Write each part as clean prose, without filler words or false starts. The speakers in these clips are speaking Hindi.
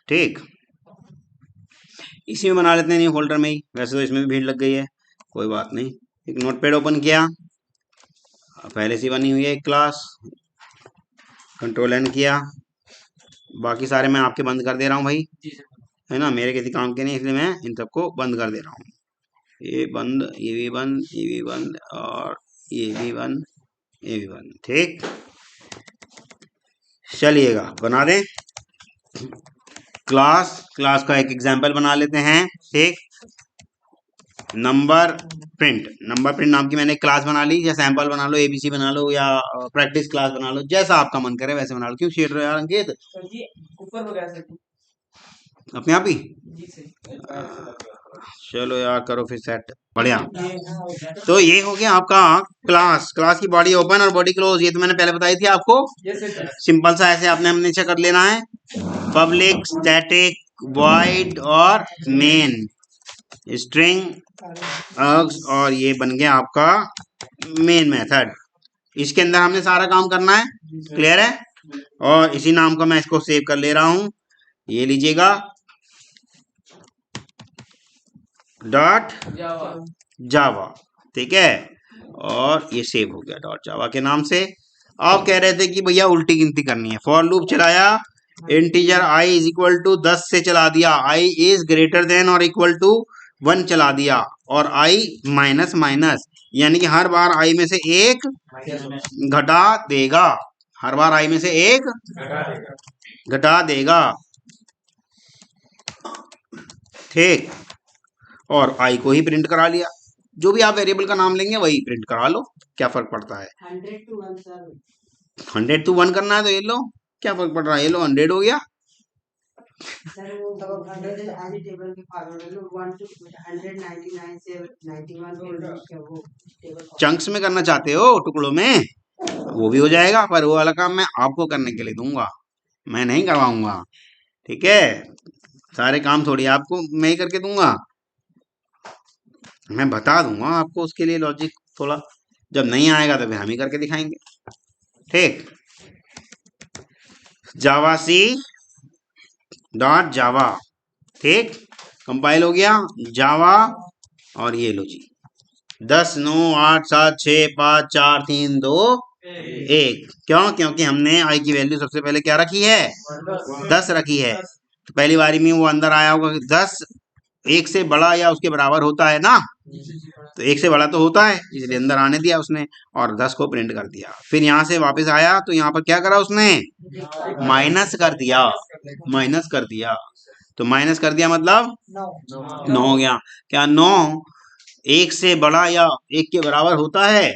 ठीक, इसी में बना लेते हैं न्यू फोल्डर में ही। वैसे तो इसमें भी भीड़ लग गई है, कोई बात नहीं। एक नोटपैड ओपन किया, पहले से बनी हुई है एक क्लास, कंट्रोल एन किया। बाकी सारे मैं आपके बंद कर दे रहा हूँ भाई, है ना, मेरे किसी काम के नहीं, इसलिए मैं इन सबको बंद कर दे रहा हूँ। ये बंद, ये भी बंद, ये भी बंद, और ये भी बंद, ये भी बंद। ठीक, चलिएगा बना दें क्लास। क्लास का एक एग्जाम्पल बना लेते हैं। ठीक, नंबर प्रिंट, नंबर प्रिंट नाम की मैंने क्लास बना ली, या सैंपल बना लो, एबीसी बना लो, या प्रैक्टिस क्लास बना लो, जैसा आपका मन करे वैसे बना लो। क्यों छेड़ रहे हो यार अंकित? ऊपर हो गया अपने आप ही। चलो यार करो फिर सेट, बढ़िया। तो ये हो गया आपका क्लास। क्लास की बॉडी ओपन और बॉडी क्लोज, ये तो मैंने पहले बताई थी आपको। सिंपल सा ऐसे आपने हमने नीचे कर लेना है, पब्लिक स्टैटिक वॉइड और मेन स्ट्रिंग अक्स, और ये बन गया आपका मेन मेथड। इसके अंदर हमने सारा काम करना है, क्लियर है? और इसी नाम का मैं इसको सेव कर ले रहा हूं, ये लीजिएगा डॉट जावा। ठीक है, और ये सेव हो गया डॉट जावा के नाम से। आप कह रहे थे कि भैया उल्टी गिनती करनी है, फॉर लूप चलाया, integer i is equal to 10 से चला दिया, i इज ग्रेटर देन और इक्वल टू 1 चला दिया, और i माइनस माइनस, यानी कि हर बार i में से एक घटा देगा, हर बार i में से एक घटा देगा। ठीक, और i को ही प्रिंट करा लिया। जो भी आप वेरिएबल का नाम लेंगे वही प्रिंट करा लो, क्या फर्क पड़ता है। 100 to 1 करना है तो ये लो, क्या फर्क पड़ रहा है, ये लो 100 हो गया। चंक्स में करना चाहते हो, टुकड़ों में, वो भी हो जाएगा, पर वो वाला काम मैं आपको करने के लिए दूंगा, मैं नहीं करवाऊंगा। ठीक है, सारे काम थोड़ी आपको मैं ही करके दूंगा, मैं बता दूंगा आपको, उसके लिए लॉजिक थोड़ा, जब नहीं आएगा तो फिर हम ही करके दिखाएंगे। ठीक, जावा सी डॉट जावा। ठीक, कंपाइल हो गया जावा, और ये लो जी 10 9 8 7 6 5 4 3 2 1। क्यों? क्योंकि हमने आई की वैल्यू सबसे पहले क्या रखी है, 10 रखी है। तो पहली बारी में वो अंदर आया होगा, 10 एक से बड़ा या उसके बराबर होता है ना, तो एक से बड़ा तो होता है, इसलिए अंदर आने दिया उसने, और 10 को प्रिंट कर दिया। फिर यहाँ से वापस आया तो यहाँ पर क्या करा उसने, माइनस कर दिया, माइनस कर दिया। तो माइनस कर दिया मतलब 9 हो गया। क्या 9 एक से बड़ा या एक के बराबर होता है?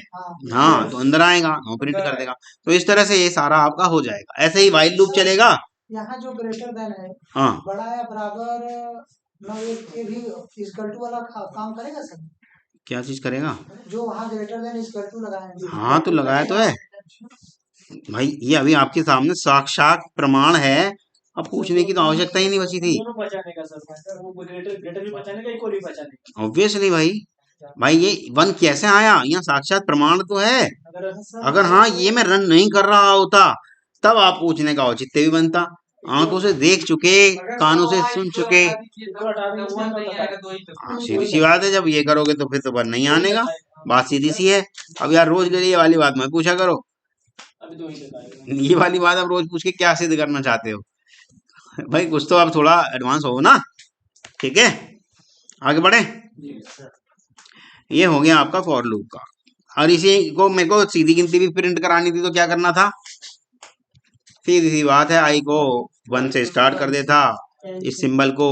हाँ, तो अंदर आएगा, 9 प्रिंट कर देगा। तो इस तरह से ये सारा आपका हो जाएगा। ऐसे ही व्हाइल लूप चलेगा। यहाँ जो ग्रेटर देन है, हाँ, बड़ा या बराबर, के भी इक्वल टू वाला काम करेगा सर? क्या चीज करेगा? जो वहाँ ग्रेटर देन इक्वल टू लगाया है। हाँ, तो लगाया तो है भाई, ये अभी आपके सामने साक्षात प्रमाण है, अब पूछने की तो आवश्यकता ही नहीं बची थी। ऑब्वियसली भाई, भाई ये 1 कैसे आया, यहाँ साक्षात प्रमाण तो है। अगर हाँ ये मैं रन नहीं कर रहा होता तब आप पूछने का औचित्य भी बनता, आंखों से देख चुके, कानों से सुन चुके। हाँ, सीधी सी बात है, जब ये करोगे तो फिर तो 1 नहीं आने का, बात सीधी सी है। अब यार रोज के लिए वाली बात मत पूछा करो, ये वाली बात आप रोज पूछ के क्या सिद्ध करना चाहते हो भाई, कुछ तो आप थोड़ा एडवांस हो ना। ठीक है, आगे बढ़े। ये हो गया आपका फॉर लूप का। और इसी को मेरे को सीधी गिनती भी प्रिंट करानी थी, तो क्या करना था, सीधी सी बात है, आई को 1 से स्टार्ट कर देता, इस सिंबल को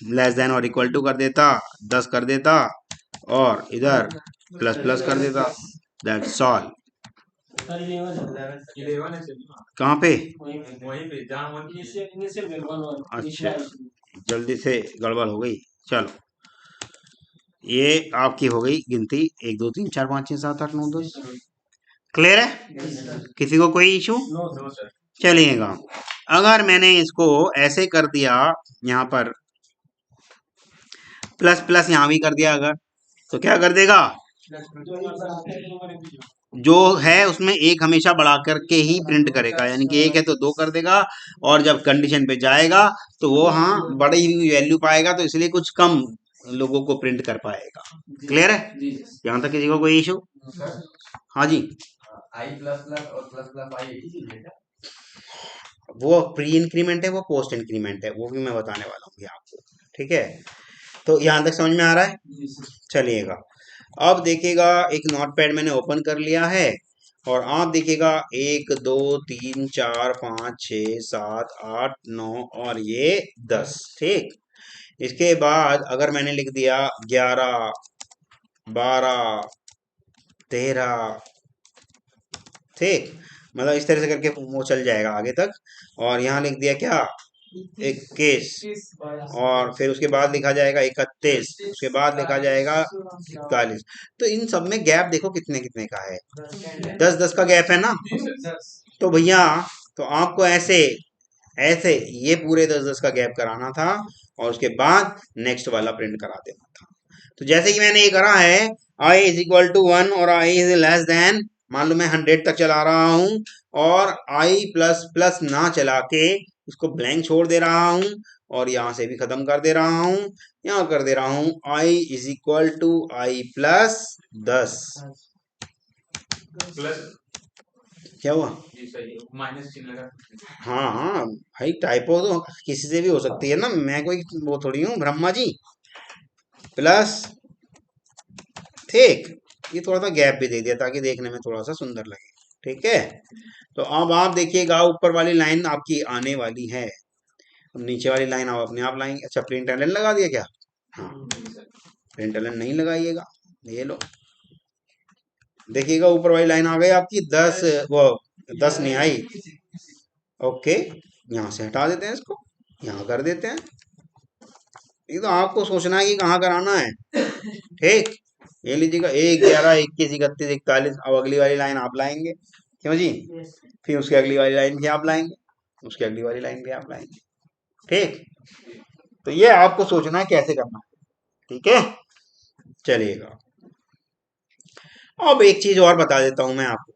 लेस देन और इक्वल टू कर देता, 10 कर देता, और इधर प्लस प्लस कर देता, दैट्स ऑल। कहाँ पे? अच्छा, जल्दी से गड़बड़ हो गई। चलो, ये आपकी हो गई गिनती 1 2 3 4 5 6 7 8 9 10। क्लियर है? किसी को कोई इशू? चलिएगा, अगर मैंने इसको ऐसे कर दिया, यहाँ पर प्लस प्लस यहाँ भी कर दिया अगर, तो क्या कर देगा, जो है उसमें एक हमेशा बढ़ा करके ही प्रिंट करेगा, यानी कि एक है तो दो कर देगा, और जब कंडीशन पे जाएगा तो वो हाँ बड़ी हुई वैल्यू पाएगा, तो इसलिए कुछ कम लोगों को प्रिंट कर पाएगा। क्लियर है? यहाँ तक किसी को कोई इशू? हाँ जी। आई प्लस प्लस और प्लस प्लस आई, वो प्री इंक्रीमेंट है, वो पोस्ट इंक्रीमेंट है, वो भी मैं बताने वाला हूँ भी आपको। ठीक है, तो यहाँ तक समझ में आ रहा है? चलिएगा, अब देखिएगा, एक नोट पैड मैंने ओपन कर लिया है, और आप देखिएगा 1 2 3 4 5 6 7 8 9 और ये 10। ठीक, इसके बाद अगर मैंने लिख दिया 11 12 13, ठीक, मतलब इस तरह से करके वो चल जाएगा आगे तक, और यहाँ लिख दिया क्या 21, और फिर उसके बाद लिखा जाएगा 31, उसके बाद लिखा जाएगा 41। तो इन सब में गैप देखो कितने कितने का है, 10-10 का गैप है ना। तो भैया, तो आपको ऐसे ऐसे ये पूरे 10-10 का गैप कराना था, और उसके बाद नेक्स्ट वाला प्रिंट करा देना था। तो जैसे कि मैंने ये करा है, i इज इक्वल टू 1 और i इज लेस देन, मान लो मैं 100 तक चला रहा हूं, और i प्लस प्लस ना चला के उसको ब्लैंक छोड़ दे रहा हूं, और यहां से भी खत्म कर दे रहा हूं, यहां कर दे रहा हूं i is equal to i plus 10। Plus क्या हुआ? जी सही, माइनस चिन्ह लगा। हाँ हाँ भाई, टाइपो तो किसी से भी हो सकती है ना, मैं कोई वो थोड़ी हूँ ब्रह्मा जी। प्लस, ठीक, ये थोड़ा सा गैप भी दे दिया ताकि देखने में थोड़ा सा सुंदर लगे। ठीक है, तो अब आप देखिएगा ऊपर वाली लाइन आपकी आने वाली है, अब नीचे वाली लाइन आप अपने आप लाएंगे। अच्छा, प्रिंट एलन लगा दिया क्या? हाँ, प्रिंट एलन नहीं लगाइएगा, ये लो, देखिएगा ऊपर वाली लाइन आ गई आपकी 10, वो 10 नहीं आई। ओके, यहाँ से हटा देते हैं इसको, यहाँ कर देते हैं, ये तो आपको सोचना है कि कहाँ कराना है। ठीक, ये लीजिएगा 1 11 21 31 41, अब अगली वाली लाइन आप लाएंगे, क्यों जी? फिर उसकी अगली वाली लाइन भी आप लाएंगे, उसकी अगली वाली लाइन भी आप लाएंगे। ठीक, तो ये आपको सोचना है कैसे करना है। ठीक है, चलिएगा, अब एक चीज और बता देता हूं मैं आपको,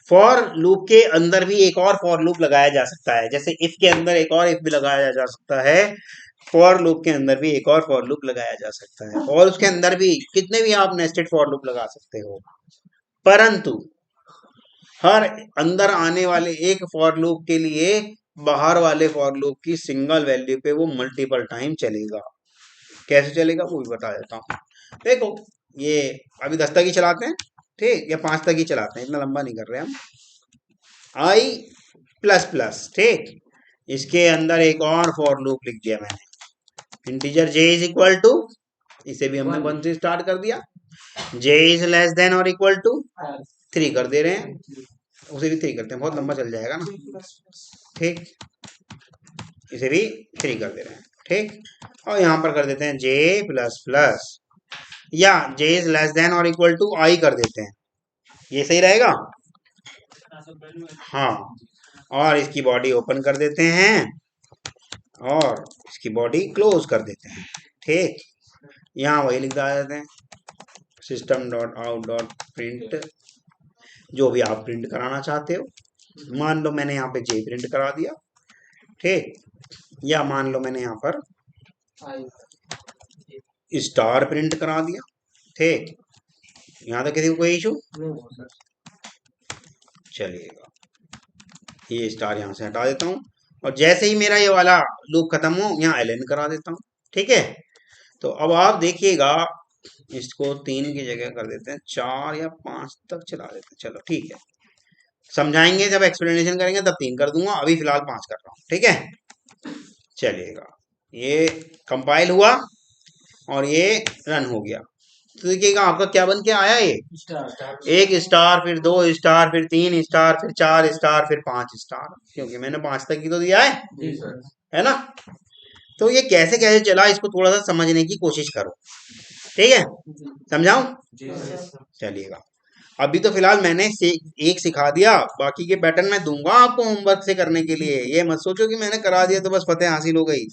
फॉर लूप के अंदर भी एक और फॉर लूप लगाया जा सकता है, जैसे इफ के अंदर एक और इफ भी लगाया जा सकता है, फॉर लूप के अंदर भी एक और फॉर लूप लगाया जा सकता है, और उसके अंदर भी कितने भी आप नेस्टेड फॉर लूप लगा सकते हो, परंतु हर अंदर आने वाले एक फॉर लूप के लिए बाहर वाले फॉर लूप की सिंगल वैल्यू पे वो मल्टीपल टाइम चलेगा। कैसे चलेगा वो भी बता देता हूँ। देखो, ये अभी 10 तक ही चलाते हैं, ठीक, या 5 तक ही चलाते हैं, इतना लंबा नहीं कर रहे हम। i प्लस प्लस, ठीक, इसके अंदर एक और फॉर लूप लिख दिया मैंने, integer j is equal to, इसे भी हमने 1 से स्टार्ट कर दिया, j इज लेस देन और इक्वल टू 3 कर दे रहे हैं, उसे भी 3 करते हैं, बहुत लंबा चल जाएगा ना। ठीक, इसे भी 3 कर दे रहे हैं, ठीक, और यहाँ पर कर देते हैं j प्लस प्लस, या j इज लेस देन और इक्वल टू i कर देते हैं, ये सही रहेगा। हाँ, और इसकी बॉडी ओपन कर देते हैं, और इसकी बॉडी क्लोज कर देते हैं। ठीक, यहाँ वही लिख देते हैं, system dot out dot print, जो भी आप प्रिंट कराना चाहते हो, मान लो मैंने यहाँ पे जे प्रिंट करा दिया, ठीक, या मान लो मैंने यहाँ पर स्टार प्रिंट करा दिया। ठीक, यहाँ तक किसी को कोई इशू? चलिएगा, ये स्टार यहाँ से हटा देता हूँ, और जैसे ही मेरा ये वाला लूप खत्म हो यहाँ एलन करा देता हूँ। ठीक है, तो अब आप देखिएगा, इसको 3 की जगह कर देते हैं 4 या 5 तक चला देते हैं। चलो ठीक है, समझाएंगे जब एक्सप्लेनेशन करेंगे तब 3 कर दूंगा, अभी फिलहाल 5 कर रहा हूँ। ठीक है, चलिएगा, ये कंपाइल हुआ और ये रन हो गया, तो देखिएगा आपका क्या बन के आया, ये एक स्टार, फिर 2 स्टार, फिर 3 स्टार, फिर 4 स्टार, फिर 5 स्टार, क्योंकि मैंने 5 तक ही तो दिया है ना। तो ये कैसे कैसे चला, इसको थोड़ा सा समझने की कोशिश करो। ठीक है, समझाऊं? चलिएगा, अभी तो फिलहाल मैंने एक सिखा दिया, बाकी के पैटर्न मैं दूंगा आपको होमवर्क से करने के लिए, ये मत सोचो कि मैंने करा दिया तो बस फतेह हासिल हो गई।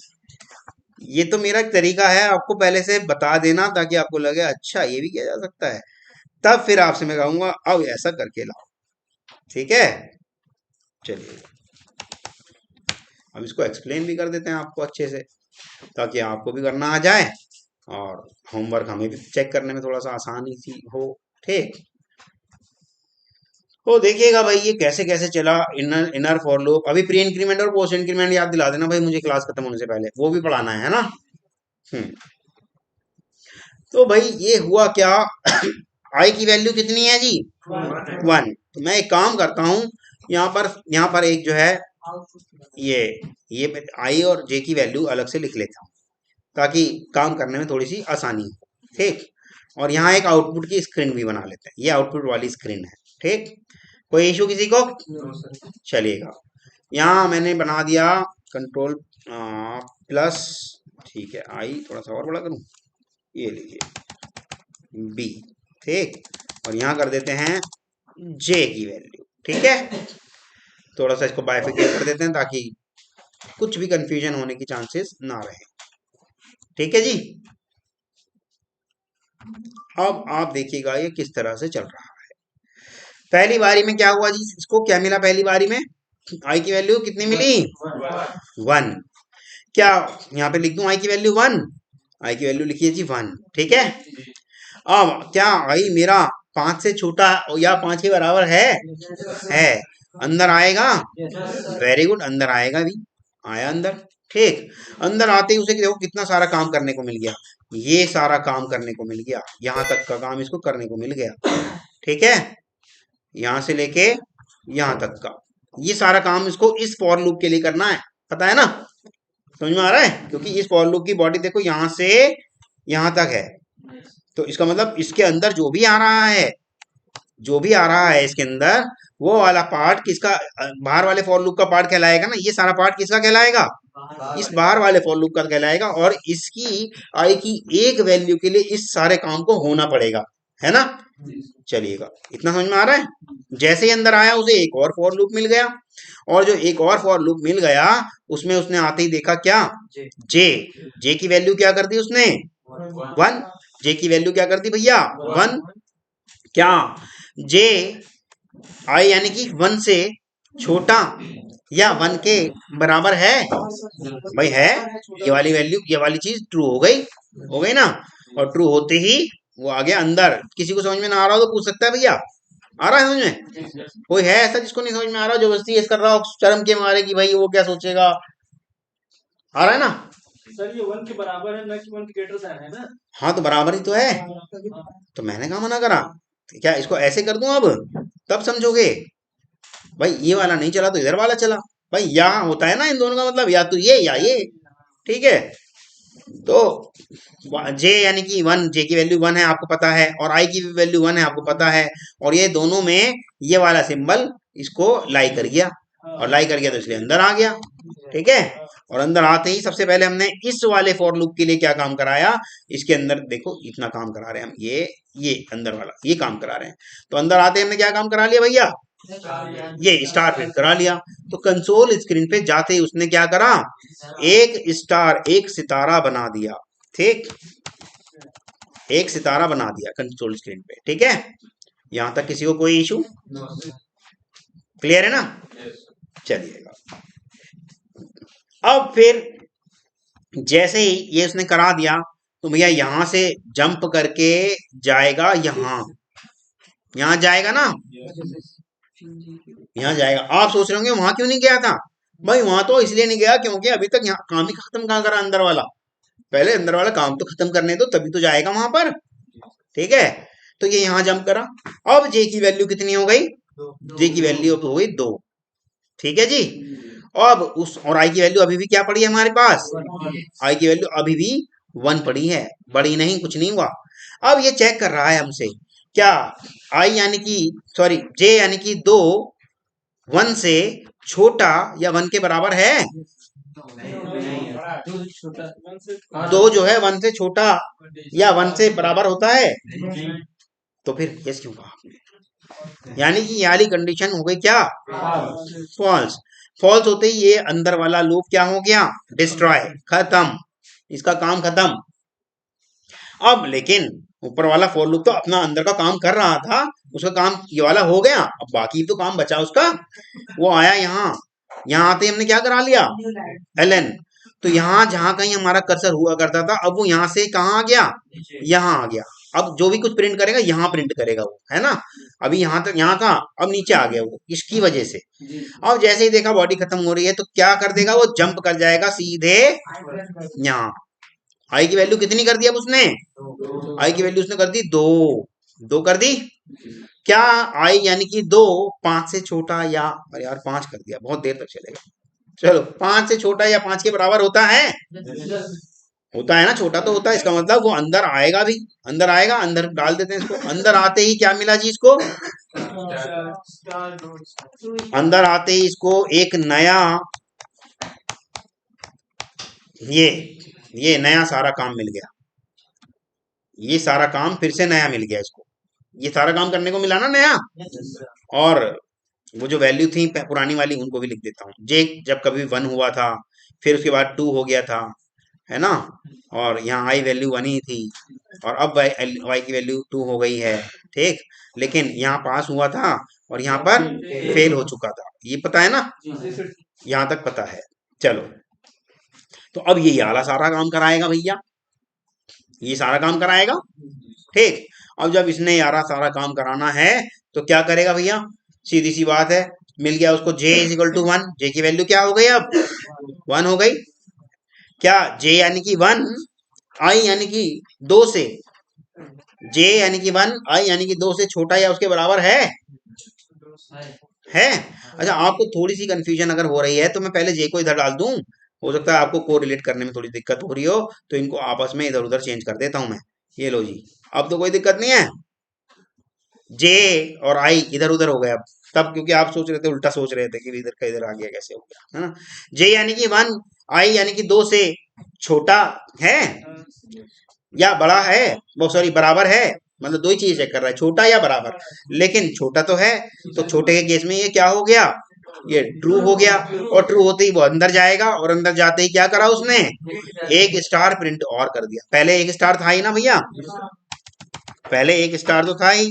ये तो मेरा तरीका है आपको पहले से बता देना, ताकि आपको लगे अच्छा ये भी किया जा सकता है। तब फिर आपसे मैं कहूंगा अब ऐसा करके लाओ, ठीक है। चलिए अब इसको एक्सप्लेन भी कर देते हैं आपको अच्छे से, ताकि आपको भी करना आ जाए और होमवर्क हमें भी चेक करने में थोड़ा सा आसानी सी हो, ठीक। तो देखिएगा भाई ये कैसे कैसे चला इनर इनर फॉर लूप। अभी प्री इंक्रीमेंट और पोस्ट इंक्रीमेंट याद दिला देना भाई मुझे, क्लास खत्म होने से पहले वो भी पढ़ाना है ना। हम्म तो भाई ये हुआ क्या आई की वैल्यू कितनी है जी, 1। तो मैं एक काम करता हूँ, यहाँ पर एक जो है ये आई और जे की वैल्यू अलग से लिख लेता हूँ, ताकि काम करने में थोड़ी सी आसानी हो, ठीक। और यहाँ एक आउटपुट की स्क्रीन भी बना लेते हैं, ये आउटपुट वाली स्क्रीन है, ठीक। कोई इशू किसी को? चलिएगा यहाँ मैंने बना दिया कंट्रोल प्लस, ठीक है। आई थोड़ा सा और बड़ा करूँ, ये लीजिए बी, ठीक। और यहाँ कर देते हैं जे की वैल्यू, ठीक है। थोड़ा सा इसको बाइफिकेट कर देते हैं ताकि कुछ भी कंफ्यूजन होने की चांसेस ना रहे, ठीक है जी। अब आप देखिएगा ये किस तरह से चल रहा है। पहली बारी में क्या हुआ जी, इसको क्या मिला पहली बारी में, आई की वैल्यू कितनी मिली, 1। क्या यहाँ पे लिख दूं आई की वैल्यू 1, आई की वैल्यू लिखिए जी 1, ठीक है। अब क्या आई मेरा 5 से छोटा या 5 के बराबर है अंदर आएगा, वेरी गुड, अंदर आएगा भी, आया अंदर, ठीक। अंदर आते ही उसे देखो कितना सारा काम करने को मिल गया, ये सारा काम करने को मिल गया, यहाँ तक का काम इसको करने को मिल गया, ठीक है। यहाँ से लेके यहाँ तक का ये सारा काम इसको इस फॉर लूप के लिए करना है, पता है ना, समझ में आ रहा है। क्योंकि इस फॉर लूप की बॉडी देखो यहाँ से यहाँ तक है, तो इसका मतलब इसके अंदर जो भी आ रहा है, जो भी आ रहा है इसके अंदर, वो वाला पार्ट किसका, बाहर वाले फॉर लूप का पार्ट कहलाएगा ना, ये सारा पार्ट किसका कहलाएगा, इस बाहर वाले फॉर लूप का कहलाएगा। और इसकी आई की एक वैल्यू के लिए इस सारे काम को होना पड़ेगा, है ना। चलिएगा इतना समझ में आ रहा है। जैसे ही अंदर आया उसे एक और फॉर लूप मिल गया, और जो एक और फॉर लूप मिल गया उसमें उसने आते ही देखा क्या, जे की वैल्यू क्या कर दी उसने, 1। जे की वैल्यू क्या कर दी भैया, 1। क्या जे आई यानी कि 1 से छोटा या 1 के बराबर है, भाई है। ये वाली वैल्यू, ये वाली चीज ट्रू हो गई ना। और ट्रू होते ही वो आ गया अंदर। किसी को समझ में ना आ रहा हो तो पूछ सकता है भैया, आ रहा है समझ में? कोई है ऐसा जिसको नहीं समझ में आ रहा, जो बस्ती कर रहा हो शर्म के मारे कि भाई वो क्या सोचेगा, आ रहा है ना सर? ये 1 के बराबर है ना कि 1 के ग्रेटर देन है ना? हाँ तो बराबर ही तो है, तो मैंने कहा मना करा, क्या इसको ऐसे कर दूं अब, तब समझोगे। भाई ये वाला नहीं चला तो इधर वाला चला, भाई यहाँ होता है ना इन दोनों का मतलब, या तो ये या ये, ठीक है। तो जे यानी कि 1, जे की वैल्यू 1 है आपको पता है, और आई की भी वैल्यू 1 है आपको पता है, और ये दोनों में ये वाला सिंबल इसको लाई कर गया, और लाई कर गया तो इसलिए अंदर आ गया, ठीक है। और अंदर आते ही सबसे पहले हमने इस वाले फॉर लूप के लिए क्या काम कराया, इसके अंदर देखो इतना काम करा रहे हैं हम, ये अंदर वाला ये काम करा रहे हैं। तो अंदर आते हमने क्या काम करा लिया भैया, ये स्टार फिट करा लिया। तो कंसोल स्क्रीन पे जाते ही उसने क्या करा, एक स्टार, एक सितारा बना दिया, ठीक, एक सितारा बना दिया कंसोल स्क्रीन पे, ठीक है। यहां तक किसी को कोई इशू, क्लियर है ना। चलिएगा अब फिर जैसे ही ये उसने करा दिया तो भैया यहां से जंप करके जाएगा, यहां जाएगा ना, यहाँ जाएगा। आप सोच रहे होंगे वहां क्यों नहीं गया था, भाई वहां तो इसलिए नहीं गया क्योंकि अभी तक यहाँ काम ही खत्म कहाँ करा अंदर वाला, पहले अंदर वाला काम तो खत्म करने दो तभी तो जाएगा वहां पर, ठीक है। तो ये यहाँ जंप करा। अब जे की वैल्यू कितनी हो गई, जे की वैल्यू हो गई 2, ठीक है जी। अब उस और आई की वैल्यू अभी भी क्या पड़ी है हमारे पास, आई की वैल्यू अभी भी 1 पड़ी है, बड़ी नहीं, कुछ नहीं हुआ। अब ये चेक कर रहा है हमसे क्या आई यानी कि सॉरी जे यानी कि 2 1 से छोटा या 1 के बराबर है, 2 जो है 1 से छोटा या 1 से बराबर होता है, तो फिर यस क्यों कहा आपने, यानी कि ये वाली कंडीशन हो गई क्या, फॉल्स। फॉल्स होते ही ये अंदर वाला लूप क्या हो गया, डिस्ट्रॉय, खत्म, इसका काम खत्म। अब लेकिन ऊपर वाला फॉर लूप तो अपना अंदर का काम कर रहा था, उसका काम ये वाला हो गया, अब बाकी तो काम बचा उसका, वो आया यहाँ, यहाँ आते ही हमने क्या करा लिया, ln। तो यहाँ जहां कहीं हमारा कर्सर हुआ करता था, अब वो यहाँ से कहाँ आ गया, यहाँ आ गया। अब जो भी कुछ प्रिंट करेगा यहाँ प्रिंट करेगा वो, है ना। अभी यहाँ तक यहाँ था, अब नीचे आ गया वो, इसकी वजह से। अब जैसे ही देखा बॉडी खत्म हो रही है तो क्या कर देगा, वो जंप कर जाएगा सीधे यहाँ। आई की वैल्यू कितनी कर दी अब उसने, आई की वैल्यू उसने कर दी 2, 2 कर दी। क्या आई यानी कि 2 5 से छोटा या, अरे यार 5 कर दिया, बहुत देर तक चलेगा। चलो 5 से छोटा या 5 के बराबर होता है, होता है ना, छोटा तो होता है, इसका मतलब वो अंदर आएगा भी, अंदर आएगा, अंदर डाल देते हैं इसको। अंदर आते ही क्या मिला जी इसको, अंदर आते ही इसको एक नया, ये नया सारा काम मिल गया, ये सारा काम फिर से नया मिल गया इसको, ये सारा काम करने को मिला ना नया। और वो जो वैल्यू थी पुरानी वाली उनको भी लिख देता हूँ। जे जब कभी 1 हुआ था, फिर उसके बाद 2 हो गया था, है ना, और यहाँ आई वैल्यू 1 ही थी, और अब वाई की वैल्यू 2 हो गई है, ठीक। लेकिन यहाँ पास हुआ था और यहाँ पर फेल हो चुका था, ये पता है ना, यहाँ तक पता है। चलो तो अब ये वाला सारा काम कराएगा भैया, ये सारा काम कराएगा, ठीक। अब जब इसने यारा सारा काम कराना है तो क्या करेगा भैया, सीधी सी बात है, मिल गया उसको j इज इक्वल टू 1, जे की वैल्यू क्या हो गई अब 1 हो गई। क्या j यानी कि 1, i यानी कि 2 से, j यानी कि 1, i यानी कि 2 से छोटा या उसके बराबर है। अच्छा आपको थोड़ी सी कंफ्यूजन अगर हो रही है तो मैं पहले j को इधर डाल दूं, हो सकता है आपको कोरिलेट करने में थोड़ी दिक्कत हो रही हो, तो इनको आपस में इधर उधर चेंज कर देता हूं मैं। ये लो जी, अब तो कोई दिक्कत नहीं है, जे और आई इधर उधर हो गया अब, तब क्योंकि आप सोच रहे थे, उल्टा सोच रहे थे कि इधर का इधर आ गया, कैसे हो गया, है ना। जे यानी कि 1, आई यानी कि 2 से छोटा है या बड़ा है, वो सॉरी बराबर है, मतलब दो ही चीज चेक कर रहा है, छोटा या बराबर, लेकिन छोटा तो है, तो छोटे के केस में ये क्या हो गया, ये ट्रू हो गया, और ट्रू होते ही वो अंदर जाएगा, और अंदर जाते ही क्या करा उसने, एक स्टार प्रिंट और कर दिया। पहले एक स्टार था ही ना भैया, पहले एक स्टार तो था ही,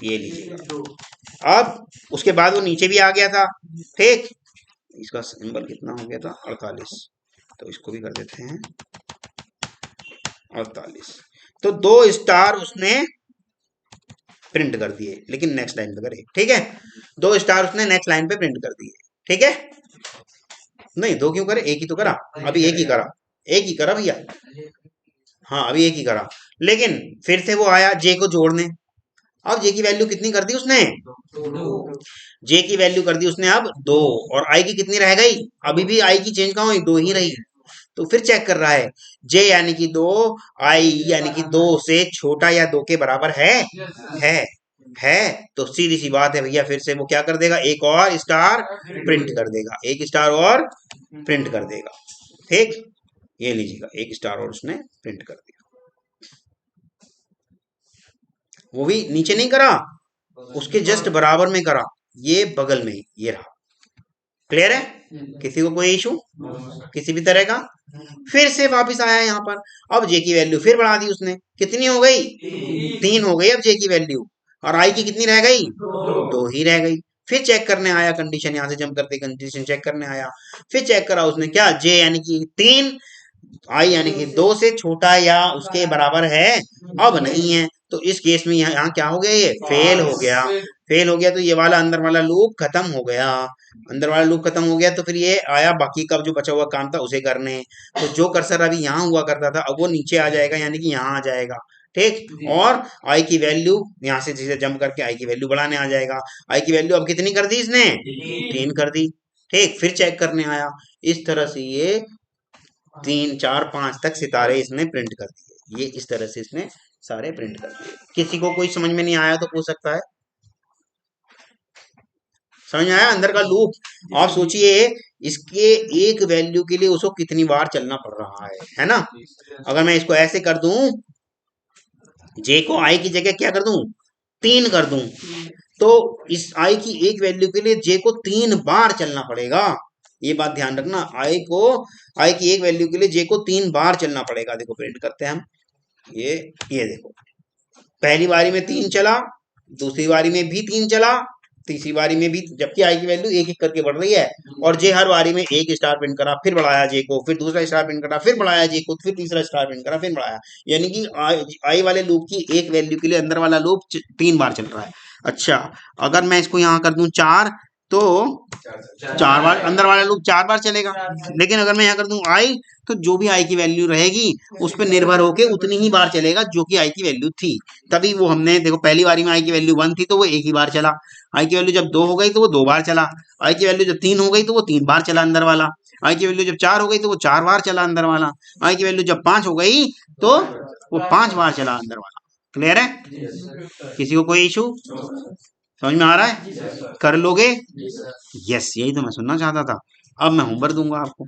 ये लीजिएगा। अब उसके बाद वो नीचे भी आ गया था, ठीक। इसका सिंबल कितना हो गया था 48, तो इसको भी कर देते हैं 48। तो 2 स्टार उसने प्रिंट कर दिए, लेकिन नेक्स्ट लाइन पे करे, ठीक है, 2 स्टार उसने नेक्स्ट लाइन पे प्रिंट कर दिए, ठीक है। नहीं 2 क्यों करे, एक ही तो करा, अभी एक ही करा, एक ही करा भैया, हाँ अभी एक ही करा, लेकिन फिर से वो आया जे को जोड़ने। अब जे की वैल्यू कितनी कर दी उसने, जे की वैल्यू कर दी उसने अब 2, और आई की कितनी रह गई, अभी भी आई की चेंज कहाँ हुई, 2 ही रही। तो फिर चेक कर रहा है, जे यानी कि 2, आई यानी कि 2 से छोटा या 2 के बराबर है। तो सीधी सी बात है भैया, फिर से वो क्या कर देगा, एक और स्टार प्रिंट कर देगा, एक स्टार और प्रिंट कर देगा, ठीक। ये लीजिएगा, एक स्टार और उसने प्रिंट कर दिया, वो भी नीचे नहीं करा, उसके जस्ट बराबर में करा, ये बगल में, ये रहा। क्लियर है, किसी को कोई इशू किसी भी तरह का। फिर से वापस आया यहाँ पर, अब जे की वैल्यू फिर बढ़ा दी उसने, कितनी हो गई, 3 हो गई अब जे की वैल्यू, और आई की कितनी रह गई, 2 ही रह गई। फिर चेक करने आया कंडीशन, यहाँ से जंप करते कंडीशन चेक करने आया, फिर चेक करा उसने, क्या जे यानी कि 3, आई यानी कि 2 से छोटा या उसके बराबर है, अब नहीं है। तो इस केस में यहाँ क्या हो गया, ये फेल हो गया, फेल हो गया, तो ये वाला अंदर वाला लूप खत्म हो गया, अंदर वाला लूप खत्म हो गया। तो फिर ये आया बाकी का जो बचा हुआ काम था उसे करने, तो जो कर्सर अभी यहाँ हुआ करता था अब वो नीचे आ जाएगा, यानी कि यहाँ आ जाएगा, ठीक। और आई की वैल्यू यहाँ से सीधे जंप करके आई की वैल्यू बढ़ाने आ जाएगा। आई की वैल्यू अब कितनी कर दी इसने, 3 कर दी, ठीक। फिर चेक करने आया, इस तरह से ये 3 4 5 तक सितारे इसने प्रिंट कर दिए, ये इस तरह से इसने सारे प्रिंट कर दिए। किसी को कोई समझ में नहीं आया तो पूछ सकता है, समझ में आया अंदर का लूप। आप सोचिए इसके एक वैल्यू के लिए उसको कितनी बार चलना पड़ रहा है ना। अगर मैं इसको ऐसे कर दूं, जे को आई की जगह क्या कर दूं, 3 कर दूं, तो इस आई की एक वैल्यू के लिए जे को 3 बार चलना पड़ेगा। ये बात ध्यान रखना, आई की एक वैल्यू के लिए जे को 3 बार चलना पड़ेगा। देखो प्रिंट करते हैं हम, ये देखो, पहली बारी में 3 चला, दूसरी बारी में भी 3 चला, तीसरी बारी में भी, जबकि आई की वैल्यू एक एक करके बढ़ रही है। और जे हर बारी में एक स्टार प्रिंट करा, फिर बढ़ाया जे को, फिर दूसरा स्टार प्रिंट करा, फिर बढ़ाया जे को, फिर तीसरा स्टार प्रिंट करा, फिर बढ़ाया। यानी कि आई वाले लूप की एक वैल्यू के लिए अंदर वाला लूप 3 बार चल रहा है। अच्छा, अगर मैं इसको यहाँ कर दूं 4, तो 4 बार अंदर वाला लूप 4 बार चलेगा। लेकिन अगर मैं यहाँ कर दूं आई, तो जो भी आई की वैल्यू रहेगी उस पर निर्भर होके उतनी ही बार चलेगा जो कि आई की वैल्यू थी। तभी वो हमने देखो, पहली बारी में आई की वैल्यू 1 थी तो वो एक ही बार चला, आई की वैल्यू जब 2 हो गई तो वो 2 बार चला, आई की वैल्यू जब 3 हो गई तो वो 3 बार चला अंदर वाला, आई की वैल्यू जब 4 हो गई तो वो 4 बार चला अंदर वाला, आई की वैल्यू जब 5 हो गई तो वो 5 बार चला अंदर वाला। क्लियर है? किसी को कोई इशू समझ में आ रहा है? कर लोगे? यस, यही तो मैं सुनना चाहता था। अब मैं होमवर्क दूंगा आपको,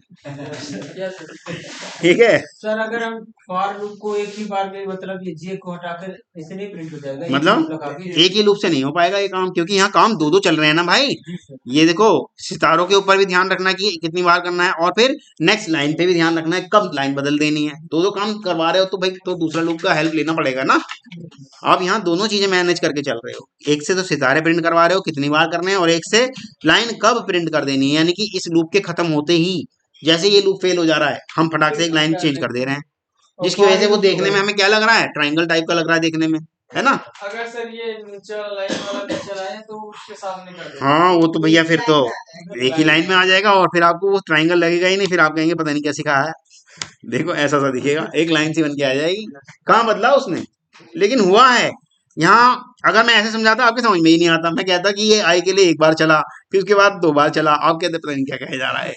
ठीक है? सर अगर हम फॉर लूप को एक ही बार में, मतलब ये जे को हटाकर ऐसे नहीं प्रिंट हो जाएगा? मतलब एक ही लूप से नहीं हो पाएगा ये काम, क्योंकि यहाँ काम दो चल रहे हैं ना भाई। ये देखो, सितारों के ऊपर भी ध्यान रखना कि कितनी बार करना है, और फिर नेक्स्ट लाइन पे भी ध्यान रखना है कब लाइन बदल देनी है। दो काम करवा रहे हो तो भाई तो दूसरा लूप का हेल्प लेना पड़ेगा ना। आप यहाँ दोनों चीजें मैनेज करके चल रहे हो, एक से तो सितारे प्रिंट करवा रहे हो कितनी बार करने हैं, और एक से लाइन कब प्रिंट कर देनी है। यानी कि इस लूप के खत्म होते ही, जैसे ये लूप फेल हो जा रहा है, हम फटाक से एक लाइन चेंज कर दे रहे हैं, जिसकी वजह से वो देखने में हमें क्या लग रहा है, ट्राइंगल टाइप का लग रहा है देखने में, है ना? अगर सर ये नीचे वाला लाइन वाला पिक्चर आए तो उसके सामने कर देंगे। हाँ, वो तो भैया फिर तो एक ही लाइन में आ जाएगा, और फिर आपको वो ट्राइंगल लगेगा ही नहीं, फिर आप कहेंगे पता नहीं क्या सिखाया है। देखो ऐसा सा दिखेगा, एक लाइन सी बन के आ जाएगी। कहाँ बदला उसने, लेकिन हुआ है यहाँ। अगर मैं ऐसे समझाता आपके समझ में ही नहीं आता, मैं कहता कि ये आई के लिए एक बार चला, फिर उसके बाद 2 बार चला, आप कहते पता नहीं क्या कहे जा रहा है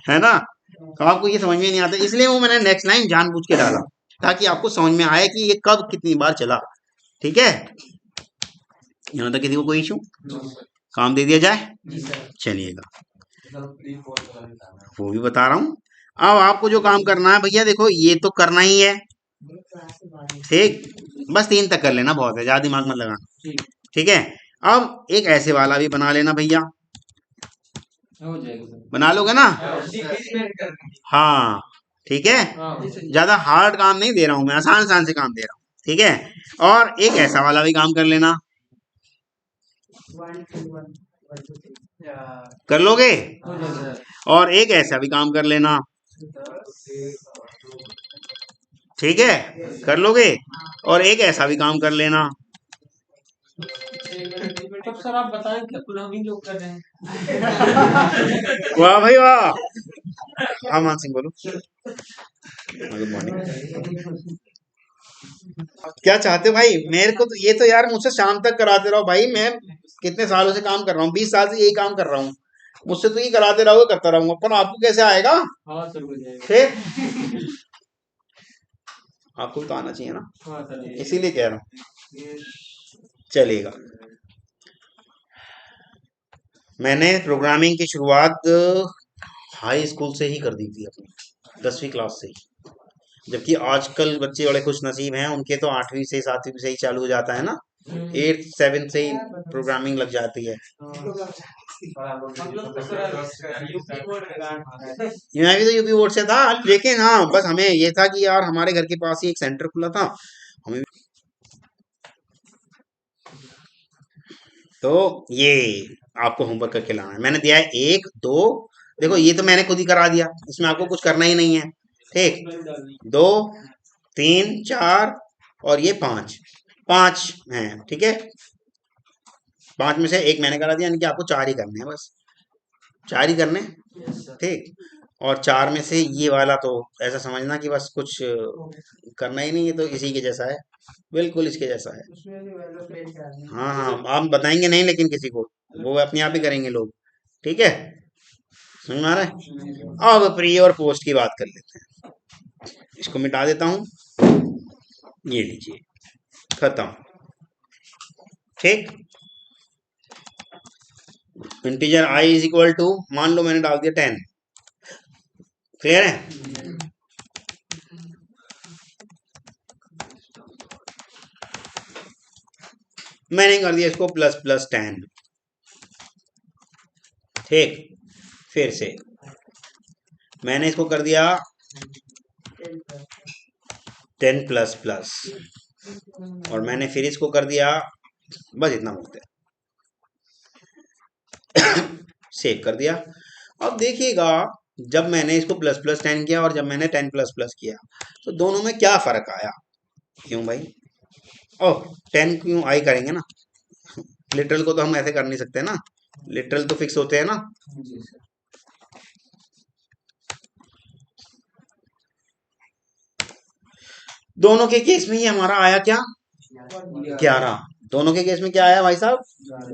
है ना? तो आपको ये समझ में नहीं आता, इसलिए वो मैंने नेक्स्ट लाइन जानबूझ के डाला, ताकि आपको समझ में आए कि ये कब कितनी बार चला। ठीक है? यहाँ तक किसी को कोई इशू? काम दे दिया जाए? चलिएगा, वो भी बता रहा हूँ। अब आपको जो काम करना है भैया, देखो ये तो करना ही है, ठीक? बस 3 तक कर लेना, बहुत है, ज्यादा दिमाग मत लगाना, ठीक है? अब एक ऐसे वाला भी बना लेना भैया, हो जाएगा बना लोगे ना? हाँ, ठीक है, ज्यादा हार्ड काम नहीं दे रहा हूं मैं, आसान आसान से काम दे रहा हूँ, ठीक है? और एक ऐसा वाला भी काम कर लेना, कर लोगे? और एक ऐसा भी काम कर लेना, ठीक है, कर लोगे? और एक ऐसा भी काम कर लेना। तब सर आप बताएं क्या प्रोग्रामिंग जो कर रहे हैं? वाह भाई वाह। हाँ मान सिंह बोलो। Good morning. क्या चाहते हो भाई? मेरे को तो ये तो यार मुझसे शाम तक कराते रहो भाई, मैं कितने सालों से काम कर रहा हूँ, 20 साल से यही काम कर रहा हूँ, मुझसे तो ये कराते रहोगे, करता रहूंगा, पर आपको कैसे आएगा? हाँ सर हो जाएगा। फिर आपको तो आना चाहिए ना, हाँ सर इसीलिए कह रहा हूँ। चलेगा, मैंने प्रोग्रामिंग की शुरुआत हाई स्कूल से ही कर दी थी, अपनी 10वीं क्लास से ही, जबकि आजकल बच्चे बड़े खुश नसीब हैं, उनके तो 8वीं से 7वीं से ही चालू हो जाता है ना, 8th 7th से ही प्रोग्रामिंग लग जाती है। मैं भी तो यूपी बोर्ड से था, लेकिन हाँ बस हमें ये था कि यार हमारे घर के पास ही एक सेंटर खुला था, हमें तो ये आपको होमवर्क करके लाना है। मैंने दिया है 1 2, देखो ये तो मैंने खुद ही करा दिया, इसमें आपको कुछ करना ही नहीं है, ठीक? 2 3 4 और ये 5 हैं, ठीक है? 5 में से एक मैंने करा दिया, यानी कि आपको 4 ही करने हैं, बस 4 ही करने, ठीक? और 4 में से ये वाला तो ऐसा समझना कि बस कुछ करना ही नहीं है, तो इसी के जैसा है, बिल्कुल इसके जैसा है। हाँ हाँ, आप बताएंगे नहीं लेकिन किसी को, वो अपने आप ही करेंगे लोग, ठीक है? समझ में आ रहा है? अब प्री और पोस्ट की बात कर लेते हैं, इसको मिटा देता हूं, ये लीजिए, खत्म, ठीक? Integer i is equal to, मान लो मैंने डाल दिया 10, क्लियर है? मैंने कर दिया इसको प्लस प्लस 10, ठीक? फिर से मैंने इसको कर दिया 10 प्लस प्लस, और मैंने फिर इसको कर दिया, बस इतना बोलते हैं, सेव कर दिया। अब देखिएगा, जब मैंने इसको प्लस प्लस 10 किया और जब मैंने 10 प्लस प्लस किया, तो दोनों में क्या फर्क आया? क्यों भाई? ओह, 10 क्यों आई करेंगे ना, लिटरल को तो हम ऐसे कर नहीं सकते ना, लिटरल तो फिक्स होते हैं ना। दोनों के केस में ये हमारा आया क्या? 11। दोनों के केस में क्या आया भाई साहब?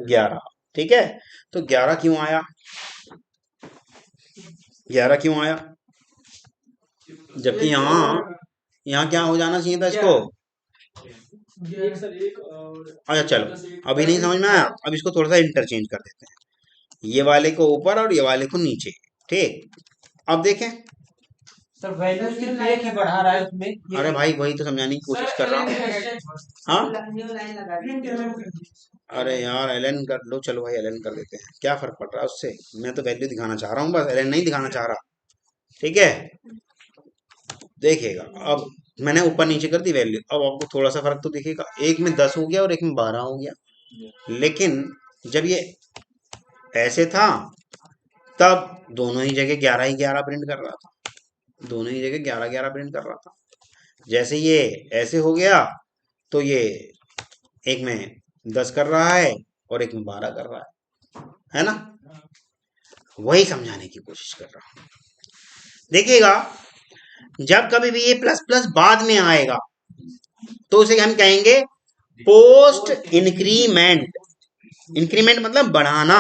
11। ठीक है, तो 11 क्यों आया? 11 क्यों आया? जबकि यहाँ क्या हो जाना चाहिए था इसको? एक सर एक और अच्छा चलो, अभी नहीं समझ में आया, अब इसको थोड़ा सा इंटरचेंज कर देते हैं, ये वाले को ऊपर और ये वाले को नीचे। ठीक, अब देखें। सर वैल्यू सिर्फ एक ही बढ़ा रहा है उसमें। अरे भाई वही तो समझाने की कोशिश कर रहा हूँ। हाँ, अरे यार एलएन कर लो, चलो भाई एलएन कर देते हैं, क्या फर्क पड़ रहा है उससे? मैं तो वैल्यू दिखाना चाह रहा हूँ, बस एलएन नहीं दिखाना चाह रहा। ठीक है, देखिएगा, अब मैंने ऊपर नीचे कर दी वैल्यू, अब आपको थोड़ा सा फर्क तो दिखेगा, एक में 10 हो गया और एक में 12 हो गया। लेकिन जब ये ऐसे था तब दोनों ही जगह 11 ही 11 प्रिंट कर रहा था, दोनों ही जगह 11 11 प्रिंट कर रहा था। जैसे ये ऐसे हो गया तो ये एक में 10 कर रहा है और एक में 12 कर रहा है ना? वही समझाने की कोशिश कर रहा हूं। देखिएगा, जब कभी भी ये प्लस प्लस बाद में आएगा तो उसे हम कहेंगे पोस्ट इंक्रीमेंट। इंक्रीमेंट मतलब बढ़ाना।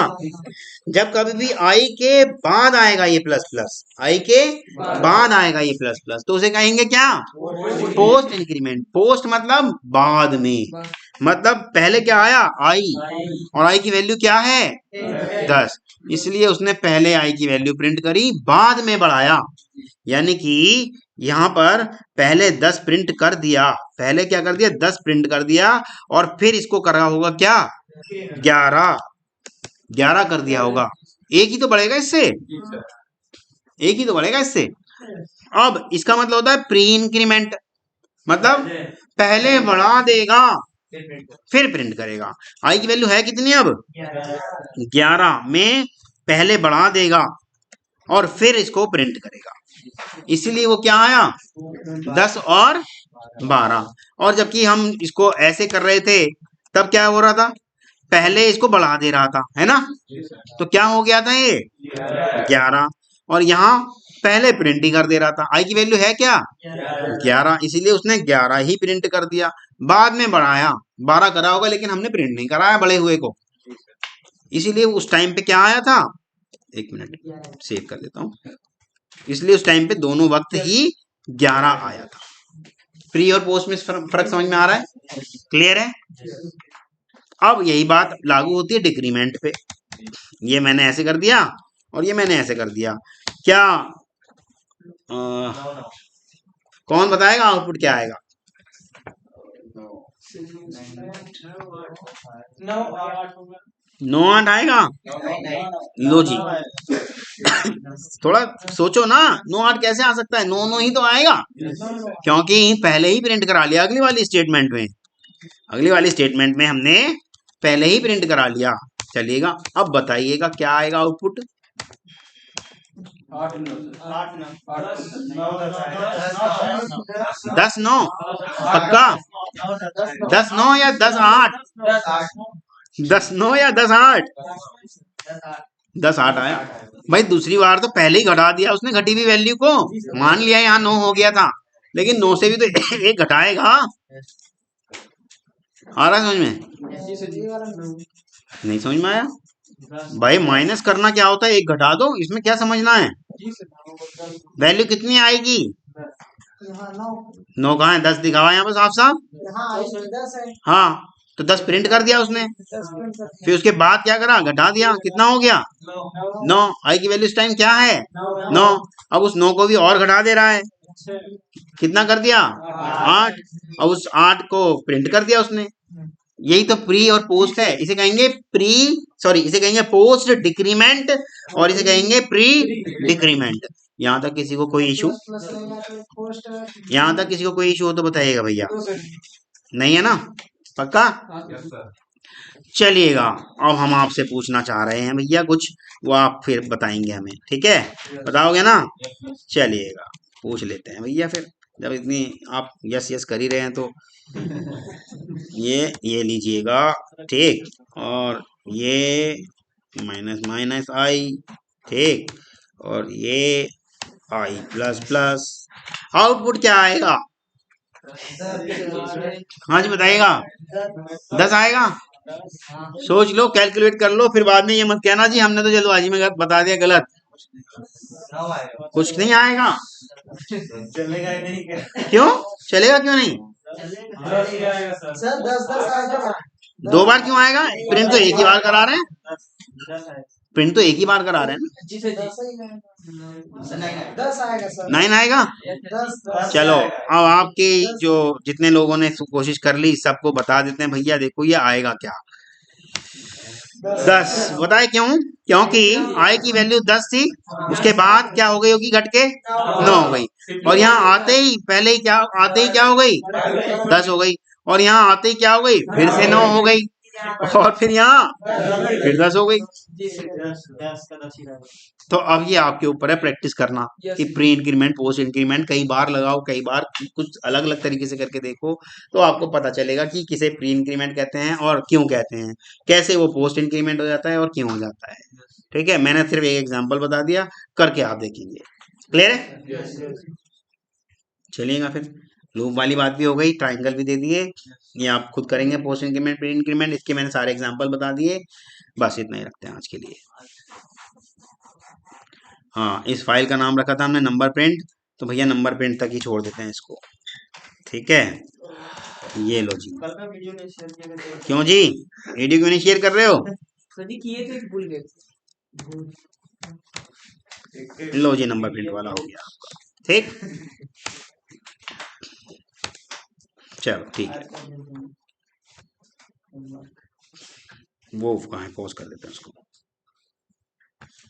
जब कभी भी आई के बाद आएगा ये प्लस प्लस, आई के बाद आएगा ये प्लस प्लस, तो उसे कहेंगे क्या? Post increment. पोस्ट मतलब बाद में, मतलब पहले क्या आया? आई, और आई की वैल्यू क्या है? 10, इसलिए उसने पहले आई की वैल्यू प्रिंट करी, बाद में बढ़ाया। यानी कि यहाँ पर पहले 10 प्रिंट कर दिया, पहले क्या कर दिया? 10 प्रिंट कर दिया, और फिर इसको करा होगा क्या? 11 कर दिया होगा। एक ही तो बढ़ेगा इससे, एक ही तो बढ़ेगा इससे। अब इसका मतलब होता है प्री इंक्रीमेंट, मतलब पहले बढ़ा देगा फिर प्रिंट करेगा। आई की वैल्यू है कितनी अब? 11 में पहले बढ़ा देगा और फिर इसको प्रिंट करेगा, इसीलिए वो क्या आया? 10 और 12। और जबकि हम इसको ऐसे कर रहे थे तब क्या हो रहा था? पहले इसको बढ़ा दे रहा था, है ना? तो क्या हो गया था? ये 11, और यहाँ पहले प्रिंट ही कर दे रहा था। आई की वैल्यू है क्या? 11, इसीलिए उसने 11 ही प्रिंट कर दिया, बाद में बढ़ाया, 12 करा होगा लेकिन हमने प्रिंट नहीं कराया बड़े हुए को, इसीलिए उस टाइम पे क्या आया था? एक मिनट सेव कर देता हूँ। इसलिए उस टाइम पे दोनों वक्त ही 11 आया था। प्री और पोस्ट में फर्क समझ में आ रहा है? क्लियर है? अब यही बात लागू होती है डिक्रीमेंट पे। ये मैंने ऐसे कर दिया और ये मैंने ऐसे कर दिया, क्या कौन बताएगा आउटपुट क्या आएगा? 9 8 आएगा। लो जी, थोड़ा सोचो ना, 9 8 कैसे आ सकता है? 9 9 ही तो आएगा, क्योंकि पहले ही प्रिंट करा लिया अगली वाली स्टेटमेंट में। अगली वाली स्टेटमेंट में हमने पहले ही प्रिंट करा लिया। चलिएगा, अब बताइएगा क्या आएगा आउटपुट? 10 9 पक्का? 10 9 या 10 8? 10 9 या 10 8? 10 8 आया भाई। दूसरी बार तो पहले ही घटा दिया उसने घटी हुई वैल्यू को, मान लिया यहाँ 9 हो गया था, लेकिन 9 से भी तो एक घटाएगा। आ रहा है समझ में? नहीं समझ में आया भाई? माइनस करना क्या होता है? एक घटा दो, इसमें क्या समझना है? वैल्यू कितनी आएगी? 9 कहाँ है? 10 दिखावा यहाँ पर साफ साफ। हाँ, तो 10 प्रिंट कर दिया उसने, फिर उसके बाद क्या करा? घटा दिया। कितना हो गया? 9। आई की वैल्यू इस टाइम क्या है? 9। अब उस 9 को भी और घटा दे रहा है, कितना कर दिया? 8। अब उस 8 को प्रिंट कर दिया उसने, यही तो प्री और पोस्ट है, इसे कहेंगे इसे कहेंगे पोस्ट डिक्रीमेंट और इसे कहेंगे प्री डिक्रीमेंट। यहाँ तक किसी को कोई इशू, प्लस रहेगा तो पोस्ट यहाँ तक किसी को कोई इशू हो तो बताइएगा भैया, दो सर। नहीं है ना, पक्का? Yes sir. चलिएगा, अब हम आपसे पूछना चाह रहे हैं भैया कुछ, वो आप फिर बताएंगे हमें, ठीक है? बताओगे ना? चलिएगा, पूछ लेते हैं भैया फिर, जब इतनी आप यस यस कर ही रहे हैं तो ये लीजिएगा, ठीक, और ये माइनस माइनस आई, ठीक, और ये आई प्लस प्लस, आउटपुट क्या आएगा? हाँ जी बताइएगा, 10 आएगा। सोच लो, कैलकुलेट कर लो, फिर बाद में ये मत कहना जी हमने तो जल्दबाजी में बता दिया गलत। कुछ नहीं आएगा। चलेगा ही नहीं क्या? क्यों चलेगा, क्यों नहीं? सर 10 आएगा। 2 बार क्यों आएगा? प्रिंट तो एक ही बार करा रहे हैं, प्रिंट तो एक ही बार करा रहे हैं ना। जी सर जी। 10 आएगा सर। 9 आएगा। 10 चलो अब आपके जो जितने लोगों ने कोशिश कर ली सबको बता देते हैं भैया, देखो ये आएगा क्या, 10। बताए क्यों? क्योंकि आई की वैल्यू 10 थी, उसके बाद क्या हो गई होगी, घट के 9 हो गई, और यहाँ आते ही पहले ही क्या हो गई, 10 हो गई, और यहाँ आते ही क्या हो गई, फिर से 9 हो गई, और फिर यहाँ फिर 10 हो गई। तो अब ये आपके ऊपर है प्रैक्टिस करना कि प्री इंक्रीमेंट पोस्ट इंक्रीमेंट कई बार लगाओ, कई बार कुछ अलग अलग तरीके से करके देखो, तो आपको पता चलेगा कि किसे प्री इंक्रीमेंट कहते हैं और क्यों कहते हैं, कैसे वो पोस्ट इंक्रीमेंट हो जाता है और क्यों हो जाता है। ठीक है, मैंने सिर्फ एक एग्जाम्पल बता दिया, करके आप देखेंगे। क्लियर है? चलिएगा फिर, लूप वाली बात भी हो गई, ट्राइंगल भी दे दिए, ये आप खुद करेंगे पोस्ट इंक्रीमेंट प्री इंक्रीमेंट, इसके मैंने सारे एग्जाम्पल बता दिए, बस इतना ही रखते हैं आज के लिए। हाँ, इस फाइल का नाम रखा था हमने नंबर प्रिंट, तो भैया नंबर प्रिंट तक ही छोड़ देते हैं इसको, ठीक है? ये लो जी। कल का वीडियो नहीं शेयर किया था। क्यों जी, वीडियो क्यों नहीं शेयर कर रहे हो? सर जी किए थे, भूल गए। लो जी, नंबर प्रिंट वाला हो गया आपका, ठीक, चलो ठीक है, वो कहाँ है, पॉज कर देते हैं उसको।